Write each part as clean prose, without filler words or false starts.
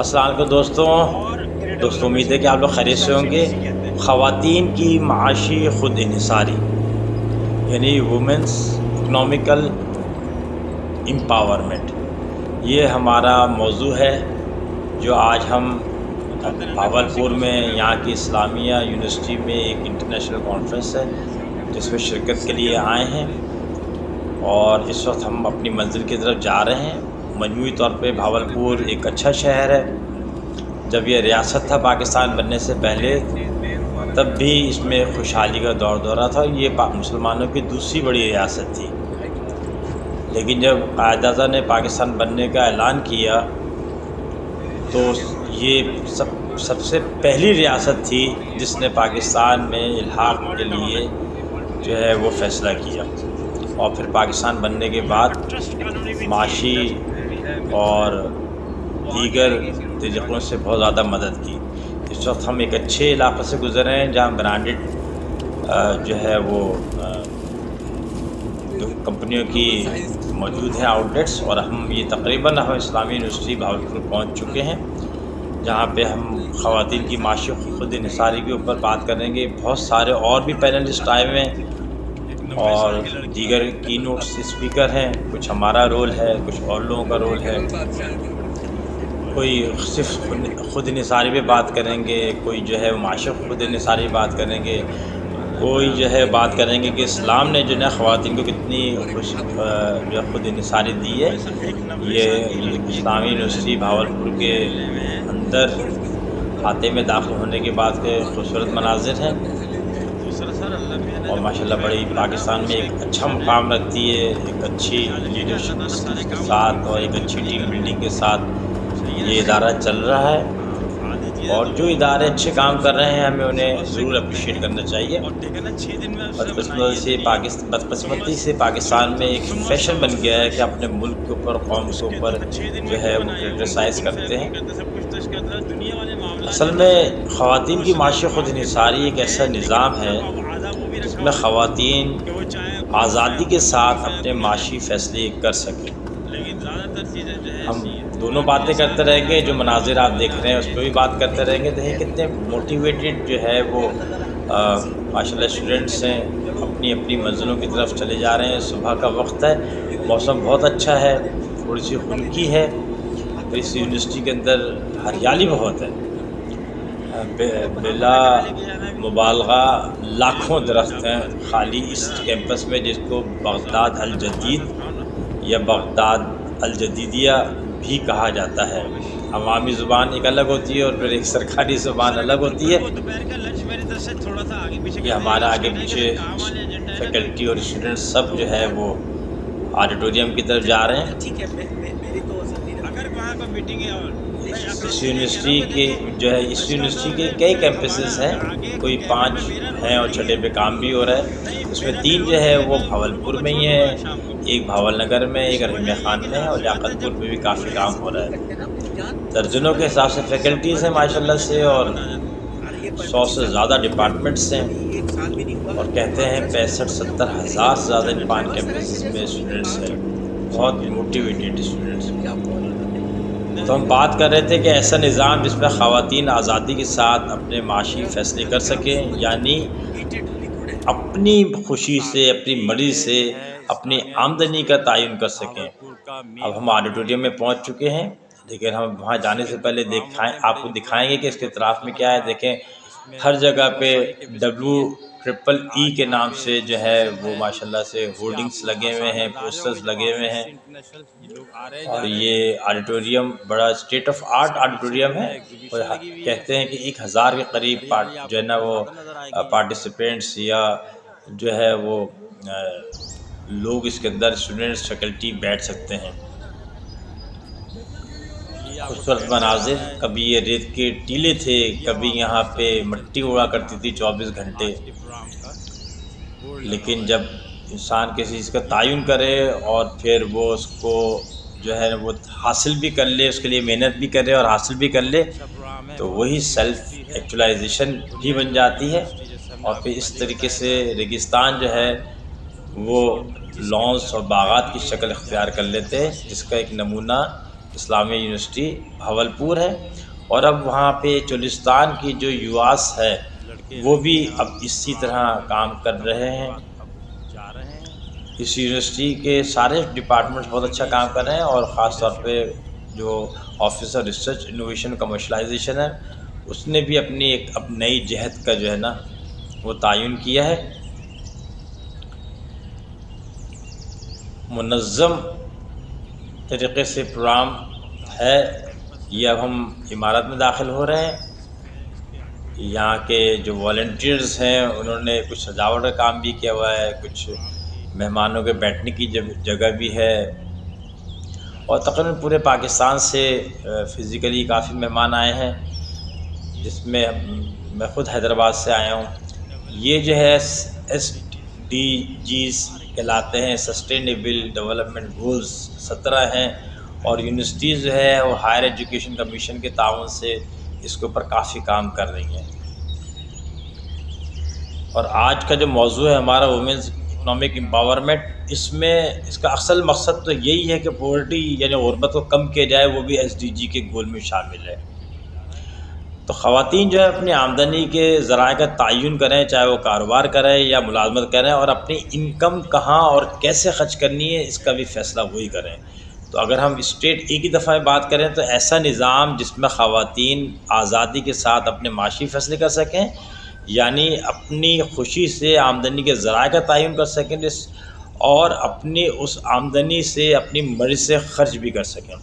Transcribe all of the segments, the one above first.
السلام علیکم دوستوں امید ہے کہ آپ لوگ خیریت سے ہوں گے۔ خواتین کی معاشی خود انحصاری یعنی وومنس اکنامیکل امپاورمنٹ، یہ ہمارا موضوع ہے جو آج ہم بھاولپور میں یہاں کی اسلامیہ یونیورسٹی میں ایک انٹرنیشنل کانفرنس ہے جس میں شرکت کے لیے آئے ہیں، اور اس وقت ہم اپنی منزل کی طرف جا رہے ہیں۔ مجموعی طور پہ بھاولپور ایک اچھا شہر ہے۔ جب یہ ریاست تھا پاکستان بننے سے پہلے، تب بھی اس میں خوشحالی کا دورہ تھا۔ یہ مسلمانوں کی دوسری بڑی ریاست تھی، لیکن جب قائد اعظم نے پاکستان بننے کا اعلان کیا تو یہ سب سے پہلی ریاست تھی جس نے پاکستان میں الحاق کے لیے جو ہے وہ فیصلہ کیا، اور پھر پاکستان بننے کے بعد معاشی اور دیگر طریقوں سے بہت زیادہ مدد کی۔ اس وقت ہم ایک اچھے علاقے سے گزر رہے ہیں جہاں برانڈڈ جو ہے وہ کمپنیوں کی موجود ہیں آؤٹلیٹس، اور ہم تقریباً اسلامی یونیورسٹی بھاولپور پہنچ چکے ہیں، جہاں پہ ہم خواتین کی معاشی خود انحصاری کے اوپر بات کریں گے۔ بہت سارے اور بھی پینلسٹ آئے ہوئے ہیں اور دیگر کی نوٹس اسپیکر ہیں، کچھ ہمارا رول ہے، کچھ اور لوگوں کا رول ہے۔ کوئی صرف خود انحصاری پہ بات کریں گے، کوئی جو ہے معاشی خود انحصاری پہ بات کریں گے، کوئی جو ہے بات کریں گے کہ اسلام نے جو ہے خواتین کو کتنی جو خود انحصاری دی ہے۔ یہ اسلامی یونیورسٹی بھاولپور کے اندر کھاتے میں داخل ہونے کے بعد کے خوبصورت مناظر ہیں، اور ماشاءاللہ بڑی پاکستان میں ایک اچھا مقام رکھتی ہے، ایک اچھی لیڈرشپ کے ساتھ اور ایک اچھی ٹیم بلڈنگ کے ساتھ یہ ادارہ چل رہا ہے۔ اور جو ادارے اچھے کام کر رہے ہیں ہمیں انہیں ضرور اپریشیٹ کرنا چاہیے۔ بدقسمتی سے پاکستان میں ایک فیشن بن گیا ہے کہ اپنے ملک کے اوپر، قوم کے اوپر جو ہے وہ کرٹیسائز کرتے ہیں۔ اصل میں خواتین کی معاشی خود انحصاری ایک ایسا نظام ہے جس میں خواتین آزادی کے ساتھ اپنے معاشی فیصلے کر سکیں۔ ہم دونوں باتیں کرتے رہیں گے، جو مناظر آپ دیکھ رہے ہیں اس پہ بھی بات کرتے رہیں گے۔ دیکھیں کتنے موٹیویٹڈ جو ہے وہ ماشاءاللہ اسٹوڈنٹس ہیں، اپنی اپنی منزلوں کی طرف چلے جا رہے ہیں۔ صبح کا وقت ہے، موسم بہت اچھا ہے، تھوڑی سی خنکی ہے، اس یونیورسٹی کے اندر ہریالی بہت ہے، بلا مبالغہ لاکھوں درخت ہیں خالی اس کیمپس میں، جس کو بغداد الجدید یا بغداد الجدیدیہ بھی کہا جاتا ہے۔ عوامی زبان ایک الگ ہوتی ہے اور پھر ایک سرکاری زبان الگ ہوتی ہے۔ یہ ہمارا آگے پیچھے فیکلٹی اور اسٹوڈنٹ سب جو ہے وہ آڈیٹوریم کی طرف جا رہے ہیں۔ اس یونیورسٹی کے کئی کیمپسز ہیں، کوئی 5 ہیں اور چھٹے پہ کام بھی ہو رہا ہے۔ اس میں 3 جو ہے وہ بھاولپور میں ہی ہیں، ایک بھاول نگر میں، ایک رحیمیہ خان میں، اور لیاقت پور میں بھی کافی کام ہو رہا ہے۔ درجنوں کے حساب سے فیکلٹیز ہیں ماشاءاللہ سے، اور 100 سے زیادہ ڈپارٹمنٹس ہیں، اور کہتے ہیں 65-70 ہزار سے زیادہ ان 5 کیمپسز میں اسٹوڈنٹس ہیں، بہت موٹیویٹڈ اسٹوڈنٹس۔ تو ہم بات کر رہے تھے کہ ایسا نظام جس میں خواتین آزادی کے ساتھ اپنے معاشی فیصلے کر سکیں، یعنی اپنی خوشی سے، اپنی مرضی سے اپنی آمدنی کا تعین کر سکیں۔ اب ہم آڈیٹوریم میں پہنچ چکے ہیں، لیکن ہم وہاں جانے سے پہلے آپ کو دکھائیں گے کہ اس کے اطراف میں کیا ہے۔ دیکھیں ہر جگہ پہ WEEE کے نام سے جو ہے وہ ماشاءاللہ سے ہولڈنگس لگے ہوئے ہیں، پوسٹرز لگے ہوئے ہیں، اور یہ آڈیٹوریم بڑا اسٹیٹ آف آرٹ آڈیٹوریم ہے۔ اور کہتے ہیں کہ 1000 کے قریب جو ہے نا وہ پارٹیسپینٹس یا جو ہے وہ لوگ اس کے اندر اسٹوڈنٹس فیکلٹی بیٹھ سکتے ہیں۔ خوبصورت مناظر، کبھی یہ ریت کے ٹیلے تھے، کبھی یہاں پہ مٹی اڑا کرتی تھی 24 گھنٹے، لیکن جب انسان کسی چیز کا تعین کرے اور پھر وہ اس کو جو ہے وہ حاصل بھی کر لے، اس کے لیے محنت بھی کرے اور حاصل بھی کر لے، تو وہی سیلف ایکچولائزیشن بھی بن جاتی ہے، اور پھر اس طریقے سے ریگستان جو ہے وہ لانس اور باغات کی شکل اختیار کر لیتے ہیں، جس کا ایک نمونہ اسلامیہ یونیورسٹی بھاولپور ہے۔ اور اب وہاں پہ چولستان کی جو یواس ہے وہ بھی اب اسی طرح کام کر رہے ہیں۔ اس یونیورسٹی کے سارے ڈپارٹمنٹس بہت اچھا کام کر رہے ہیں، اور خاص طور پہ جو office of research innovation commercialisation ہے اس نے بھی اپنی ایک اب نئی جہت کا جو ہے نا وہ تعین کیا ہے۔ منظم طریقے سے پروگرام ہے۔ یہ اب ہم عمارت میں داخل ہو رہے ہیں۔ یہاں کے جو والنٹیئرز ہیں انہوں نے کچھ سجاوٹ کا کام بھی کیا ہوا ہے، کچھ مہمانوں کے بیٹھنے کی جگہ بھی ہے، اور تقریباً پورے پاکستان سے فزیکلی کافی مہمان آئے ہیں، جس میں میں خود حیدرآباد سے آیا ہوں۔ یہ جو ہے SDGs کہلاتے ہیں، سسٹینیبل ڈیولپمنٹ گولز 17 ہیں، اور یونیورسٹیز جو ہے وہ ہائر ایجوکیشن کمیشن کے تعاون سے اس کے اوپر کافی کام کر رہی ہیں۔ اور آج کا جو موضوع ہے ہمارا وومنز اکنامک امپاورمنٹ، اس میں اس کا اصل مقصد تو یہی ہے کہ پاورٹی یعنی غربت کو کم کیا جائے، وہ بھی SDG کے گول میں شامل ہے۔ تو خواتین جو ہے اپنی آمدنی کے ذرائع کا تعین کریں، چاہے وہ کاروبار کریں یا ملازمت کریں، اور اپنی انکم کہاں اور کیسے خرچ کرنی ہے اس کا بھی فیصلہ وہی کریں۔ تو اگر ہم اسٹیٹ ایک ہی دفعہ بات کریں تو ایسا نظام جس میں خواتین آزادی کے ساتھ اپنے معاشی فیصلے کر سکیں، یعنی اپنی خوشی سے آمدنی کے ذرائع کا تعین کر سکیں، اور اپنی اس آمدنی سے اپنی مرضی سے خرچ بھی کر سکیں۔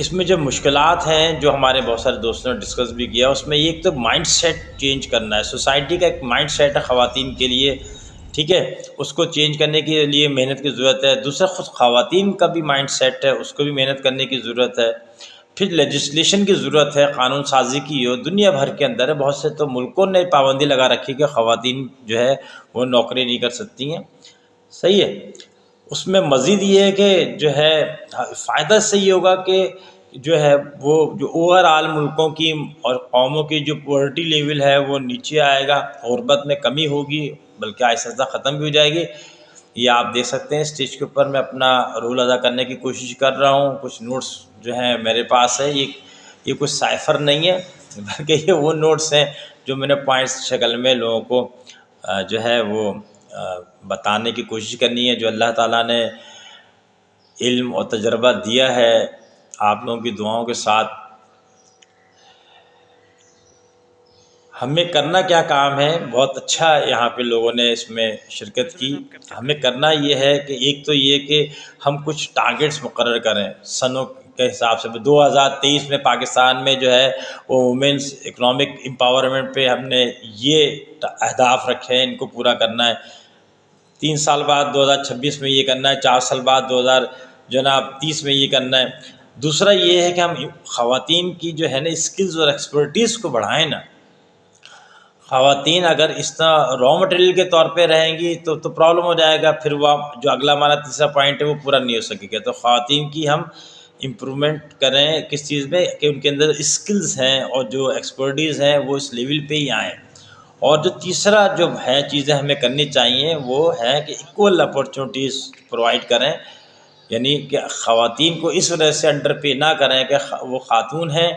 اس میں جو مشکلات ہیں جو ہمارے بہت سارے دوستوں نے ڈسکس بھی کیا، اس میں ایک تو مائنڈ سیٹ چینج کرنا ہے۔ سوسائٹی کا ایک مائنڈ سیٹ ہے خواتین کے لیے، ٹھیک ہے، اس کو چینج کرنے کے لیے محنت کی ضرورت ہے۔ دوسرا خود خواتین کا بھی مائنڈ سیٹ ہے، اس کو بھی محنت کرنے کی ضرورت ہے۔ پھر لیجسلیشن کی ضرورت ہے، قانون سازی کی ہو، دنیا بھر کے اندر ہے، بہت سے تو ملکوں نے پابندی لگا رکھی کہ خواتین جو ہے وہ نوکری نہیں کر سکتی ہیں، صحیح ہے۔ اس میں مزید یہ ہے کہ جو ہے فائدہ سے یہ ہوگا کہ جو ہے وہ جو اوور آل ملکوں کی اور قوموں کی جو پاورٹی لیول ہے وہ نیچے آئے گا، غربت میں کمی ہوگی، بلکہ آہستہ آہستہ ختم بھی ہو جائے گی۔ یہ آپ دیکھ سکتے ہیں اسٹیج کے اوپر میں اپنا رول ادا کرنے کی کوشش کر رہا ہوں۔ کچھ نوٹس جو ہیں میرے پاس ہے، یہ کچھ سائفر نہیں ہے، بلکہ یہ وہ نوٹس ہیں جو میں نے پوائنٹس شکل میں لوگوں کو جو ہے وہ بتانے کی کوشش کرنی ہے۔ جو اللہ تعالیٰ نے علم اور تجربہ دیا ہے، آپ لوگوں کی دعاؤں کے ساتھ ہمیں کرنا کیا کام ہے، بہت اچھا یہاں پہ لوگوں نے اس میں شرکت کی۔ ہمیں کرنا یہ ہے کہ ایک تو یہ کہ ہم کچھ ٹارگٹس مقرر کریں سنوں کے حساب سے۔ 2023 میں پاکستان میں جو ہے وہ وومنس اکنامک امپاورمنٹ پہ ہم نے یہ اہداف رکھے ہیں، ان کو پورا کرنا ہے۔ 3 سال بعد 2026 میں یہ کرنا ہے، 4 سال بعد 2030 میں یہ کرنا ہے۔ دوسرا یہ ہے کہ ہم خواتین کی جو ہے نا اسکلز اور ایکسپرٹیز کو بڑھائیں نا۔ خواتین اگر اس طرح را مٹیریل کے طور پہ رہیں گی تو پرابلم ہو جائے گا، پھر وہ جو اگلا ہمارا تیسرا پوائنٹ ہے وہ پورا نہیں ہو سکے گا۔ تو خواتین کی ہم امپرومنٹ کریں کس چیز میں کہ ان کے اندر اسکلز ہیں اور جو ایکسپرٹیز ہیں وہ اس لیول پہ ہی آئیں۔ اور جو تیسرا جو ہے چیزیں ہمیں کرنی چاہیے وہ ہے کہ ایکول اپورچونیٹیز پرووائڈ کریں، یعنی کہ خواتین کو اس وجہ سے انڈر پے نہ کریں کہ وہ خاتون ہیں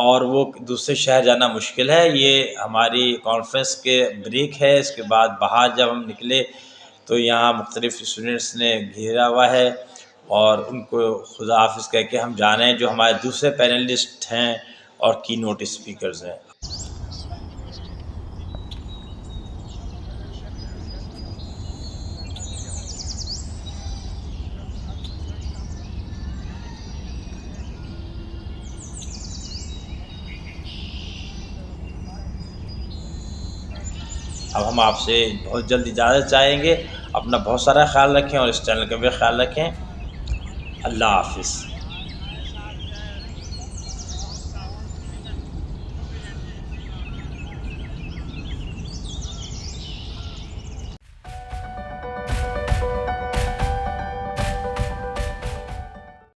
اور وہ دوسرے شہر جانا مشکل ہے۔ یہ ہماری کانفرنس کے بریک ہے، اس کے بعد باہر جب ہم نکلے تو یہاں مختلف اسٹوڈنٹس نے گھیرا ہوا ہے، اور ان کو خدا حافظ کہہ کے ہم جا رہے ہیں۔ جو ہمارے دوسرے پینلسٹ ہیں اور کی نوٹ اسپیکرز ہیں، اب ہم آپ سے بہت جلد اجازت چاہیں گے۔ اپنا بہت سارا خیال رکھیں اور اس چینل کا بھی خیال رکھیں۔ اللہ حافظ۔